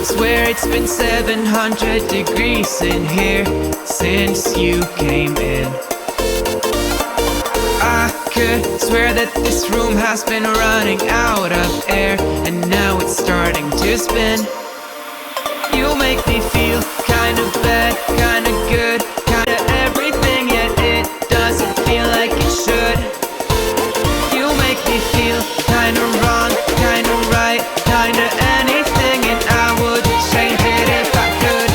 Swear it's been 700 degrees in here since you came in. I could swear that this room has been running out of air, and now it's starting to spin. You make me feel kinda bad, kinda good, kinda everything, yet it doesn't feel like it should. You make me feel kinda wrong, kinda right, kinda anything, and I would change it if I could.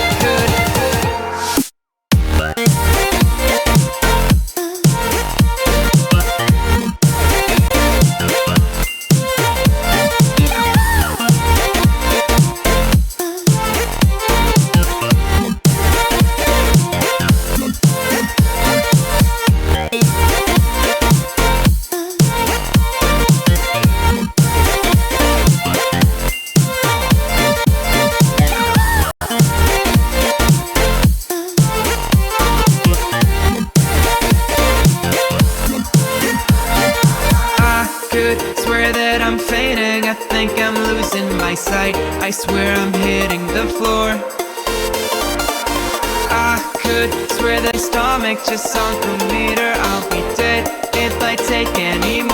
Swear that I'm fainting, I think I'm losing my sight, I swear I'm hitting the floor. I could swear that my stomach just sunk a meter. I'll be dead if I take any more.